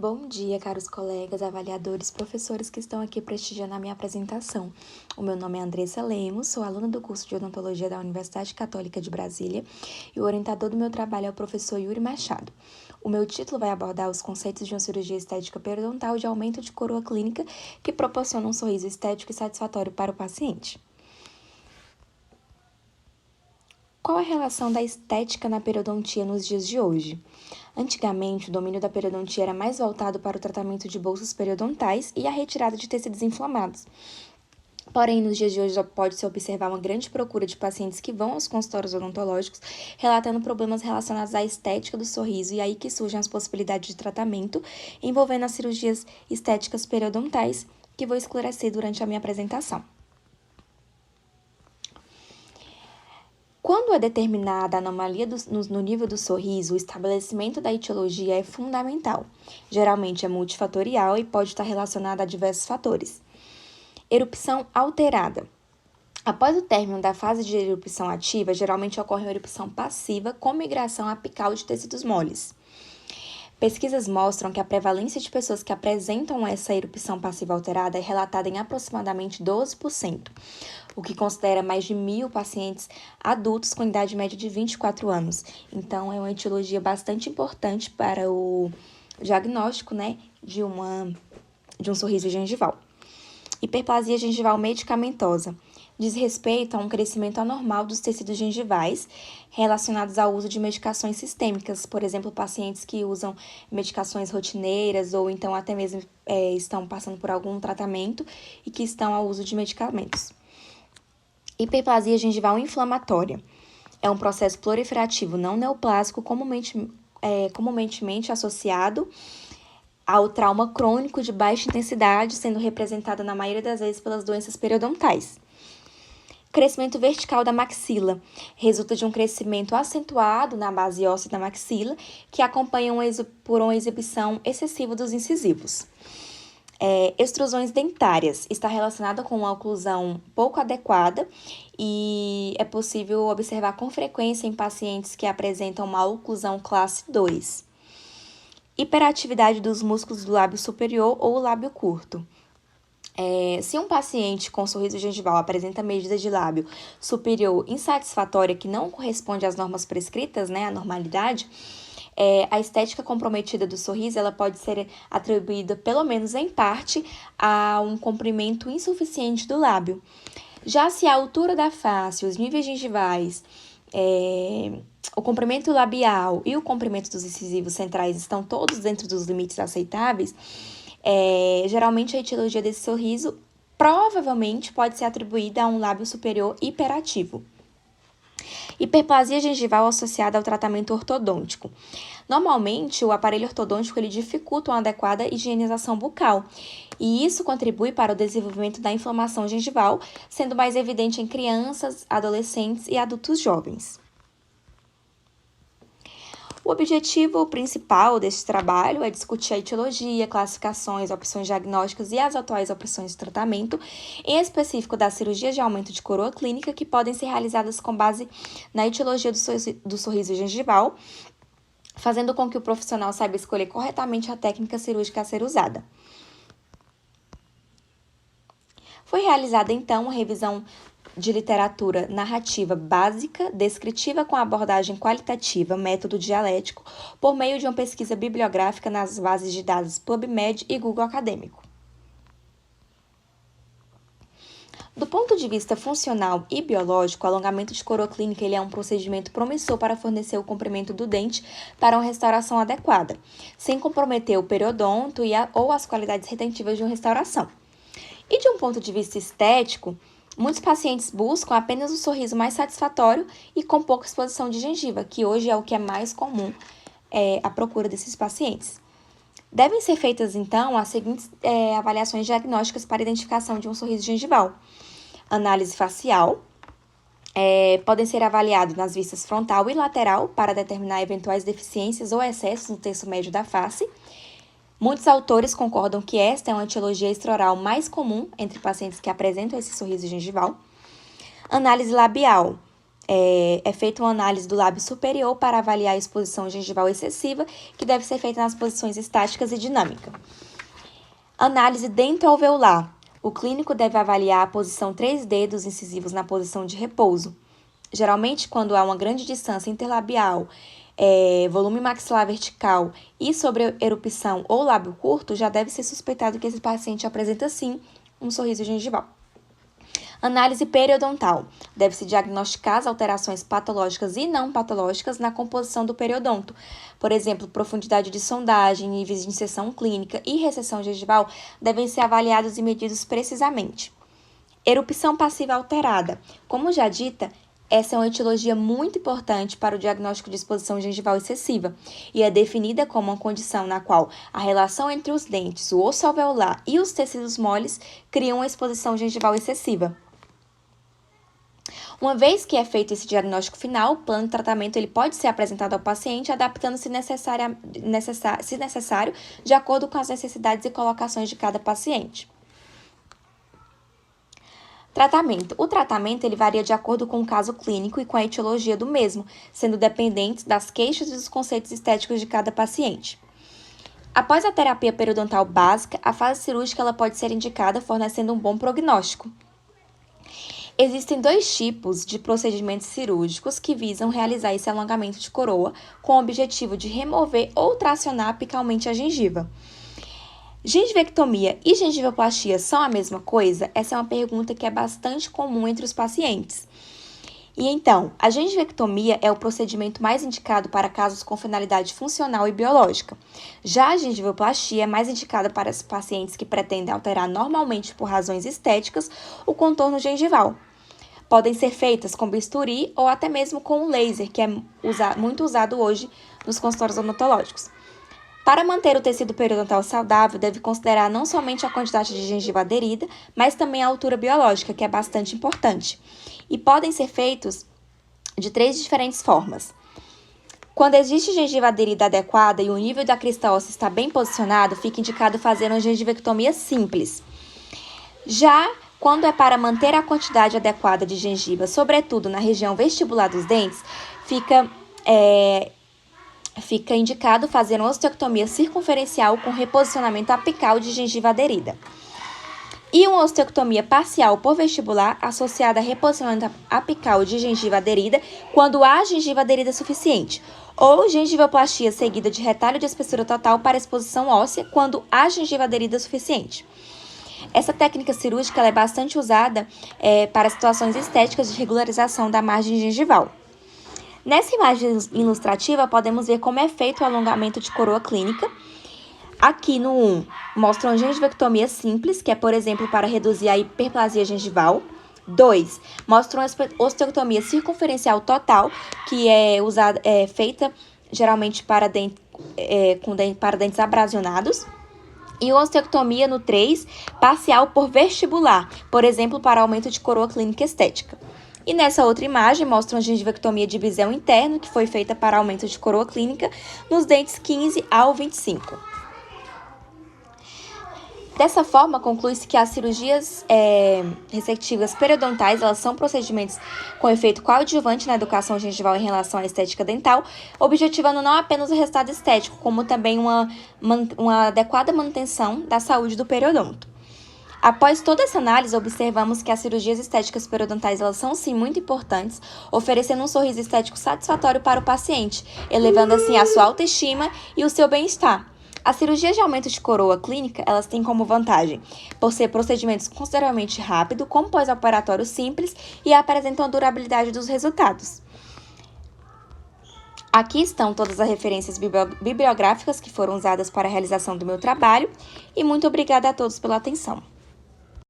Bom dia, caros colegas, avaliadores, professores que estão aqui prestigiando a minha apresentação. O meu nome é Andressa Lemos, sou aluna do curso de Odontologia da Universidade Católica de Brasília e o orientador do meu trabalho é o professor Yuri Machado. O meu título vai abordar os conceitos de uma cirurgia estética periodontal de aumento de coroa clínica que proporciona um sorriso estético e satisfatório para o paciente. Qual a relação da estética na periodontia nos dias de hoje? Antigamente, o domínio da periodontia era mais voltado para o tratamento de bolsas periodontais e a retirada de tecidos inflamados. Porém, nos dias de hoje pode-se observar uma grande procura de pacientes que vão aos consultórios odontológicos relatando problemas relacionados à estética do sorriso e aí que surgem as possibilidades de tratamento envolvendo as cirurgias estéticas periodontais que vou esclarecer durante a minha apresentação. Quando é determinada a anomalia no nível do sorriso, o estabelecimento da etiologia é fundamental. Geralmente é multifatorial e pode estar relacionada a diversos fatores. Erupção alterada. Após o término da fase de erupção ativa, geralmente ocorre uma erupção passiva com migração apical de tecidos moles. Pesquisas mostram que a prevalência de pessoas que apresentam essa erupção passiva alterada é relatada em aproximadamente 12%, o que considera mais de 1.000 pacientes adultos com idade média de 24 anos. Então, é uma etiologia bastante importante para o diagnóstico, de um sorriso gengival. Hiperplasia gengival medicamentosa diz respeito a um crescimento anormal dos tecidos gengivais relacionados ao uso de medicações sistêmicas, por exemplo, pacientes que usam medicações rotineiras ou então até mesmo estão passando por algum tratamento e que estão ao uso de medicamentos. Hiperplasia gengival inflamatória é um processo proliferativo não neoplásico comumente associado ao trauma crônico de baixa intensidade, sendo representada na maioria das vezes pelas doenças periodontais. Crescimento vertical da maxila resulta de um crescimento acentuado na base óssea da maxila, que acompanha por uma exibição excessiva dos incisivos. Extrusões dentárias está relacionada com uma oclusão pouco adequada e é possível observar com frequência em pacientes que apresentam uma oclusão classe 2. Hiperatividade dos músculos do lábio superior ou lábio curto. Se um paciente com sorriso gengival apresenta medida de lábio superior insatisfatória que não corresponde às normas prescritas, à normalidade, a estética comprometida do sorriso ela pode ser atribuída, pelo menos em parte, a um comprimento insuficiente do lábio. Já se a altura da face, os níveis gengivais, o comprimento labial e o comprimento dos incisivos centrais estão todos dentro dos limites aceitáveis, geralmente a etiologia desse sorriso provavelmente pode ser atribuída a um lábio superior hiperativo. Hiperplasia gengival associada ao tratamento ortodôntico. Normalmente, o aparelho ortodôntico ele dificulta uma adequada higienização bucal, e isso contribui para o desenvolvimento da inflamação gengival, sendo mais evidente em crianças, adolescentes e adultos jovens. O objetivo principal deste trabalho é discutir a etiologia, classificações, opções diagnósticas e as atuais opções de tratamento, em específico das cirurgias de aumento de coroa clínica que podem ser realizadas com base na etiologia do sorriso gengival, fazendo com que o profissional saiba escolher corretamente a técnica cirúrgica a ser usada. Foi realizada, então, uma revisão de literatura narrativa básica, descritiva com abordagem qualitativa, método dialético, por meio de uma pesquisa bibliográfica nas bases de dados PubMed e Google Acadêmico. Do ponto de vista funcional e biológico, o alongamento de coroa clínica ele é um procedimento promissor para fornecer o comprimento do dente para uma restauração adequada, sem comprometer o periodonto ou as qualidades retentivas de uma restauração. E de um ponto de vista estético, muitos pacientes buscam apenas um sorriso mais satisfatório e com pouca exposição de gengiva, que hoje é o que é mais comum a procura desses pacientes. Devem ser feitas, então, as seguintes avaliações diagnósticas para identificação de um sorriso gengival. Análise facial. Podem ser avaliados nas vistas frontal e lateral para determinar eventuais deficiências ou excessos no terço médio da face. Muitos autores concordam que esta é uma etiologia extraoral mais comum entre pacientes que apresentam esse sorriso gengival. Análise labial. é feita uma análise do lábio superior para avaliar a exposição gengival excessiva, que deve ser feita nas posições estáticas e dinâmica. Análise dentoalveolar. O clínico deve avaliar a posição 3D dos incisivos na posição de repouso. Geralmente, quando há uma grande distância interlabial, volume maxilar vertical e sobreerupção ou lábio curto, já deve ser suspeitado que esse paciente apresenta, sim, um sorriso gengival. Análise periodontal. Deve-se diagnosticar as alterações patológicas e não patológicas na composição do periodonto. Por exemplo, profundidade de sondagem, níveis de inserção clínica e recessão gengival devem ser avaliados e medidos precisamente. Erupção passiva alterada. Como já dita, essa é uma etiologia muito importante para o diagnóstico de exposição gengival excessiva e é definida como uma condição na qual a relação entre os dentes, o osso alveolar e os tecidos moles criam uma exposição gengival excessiva. Uma vez que é feito esse diagnóstico final, o plano de tratamento ele pode ser apresentado ao paciente, adaptando-se se necessário, de acordo com as necessidades e colocações de cada paciente. Tratamento. O tratamento ele varia de acordo com o caso clínico e com a etiologia do mesmo, sendo dependentes das queixas e dos conceitos estéticos de cada paciente. Após a terapia periodontal básica, a fase cirúrgica ela pode ser indicada, fornecendo um bom prognóstico. Existem 2 tipos de procedimentos cirúrgicos que visam realizar esse alongamento de coroa com o objetivo de remover ou tracionar apicalmente a gengiva. Gengivectomia e gengivoplastia são a mesma coisa? Essa é uma pergunta que é bastante comum entre os pacientes. E então, a gengivectomia é o procedimento mais indicado para casos com finalidade funcional e biológica. Já a gengivoplastia é mais indicada para os pacientes que pretendem alterar normalmente por razões estéticas o contorno gengival. Podem ser feitas com bisturi ou até mesmo com laser, que é muito usado hoje nos consultórios odontológicos. Para manter o tecido periodontal saudável, deve considerar não somente a quantidade de gengiva aderida, mas também a altura biológica, que é bastante importante. E podem ser feitos de 3 diferentes formas. Quando existe gengiva aderida adequada e o nível da crista óssea está bem posicionado, fica indicado fazer uma gengivectomia simples. Já quando é para manter a quantidade adequada de gengiva, sobretudo na região vestibular dos dentes, fica indicado fazer uma osteoctomia circunferencial com reposicionamento apical de gengiva aderida. E uma osteoctomia parcial por vestibular associada a reposicionamento apical de gengiva aderida quando há gengiva aderida suficiente, ou gengivoplastia seguida de retalho de espessura total para exposição óssea quando há gengiva aderida suficiente. Essa técnica cirúrgica ela é bastante usada para situações estéticas de regularização da margem gengival. Nessa imagem ilustrativa, podemos ver como é feito o alongamento de coroa clínica. Aqui no 1, mostra uma gengivectomia simples, que é, por exemplo, para reduzir a hiperplasia gengival. 2, mostra uma osteoctomia circunferencial total, que é feita geralmente para dentes abrasionados. E uma osteoctomia no 3, parcial por vestibular, por exemplo, para aumento de coroa clínica estética. E nessa outra imagem, mostra uma gengivectomia de bisel interno, que foi feita para aumento de coroa clínica nos dentes 15 ao 25. Dessa forma, conclui-se que as cirurgias ressectivas periodontais elas são procedimentos com efeito coadjuvante na educação gengival em relação à estética dental, objetivando não apenas o resultado estético, como também uma adequada manutenção da saúde do periodonto. Após toda essa análise, observamos que as cirurgias estéticas periodontais elas são sim muito importantes, oferecendo um sorriso estético satisfatório para o paciente, elevando assim a sua autoestima e o seu bem-estar. As cirurgias de aumento de coroa clínica, elas têm como vantagem, por ser procedimentos consideravelmente rápidos, com pós-operatório simples e apresentam a durabilidade dos resultados. Aqui estão todas as referências bibliográficas que foram usadas para a realização do meu trabalho e muito obrigada a todos pela atenção.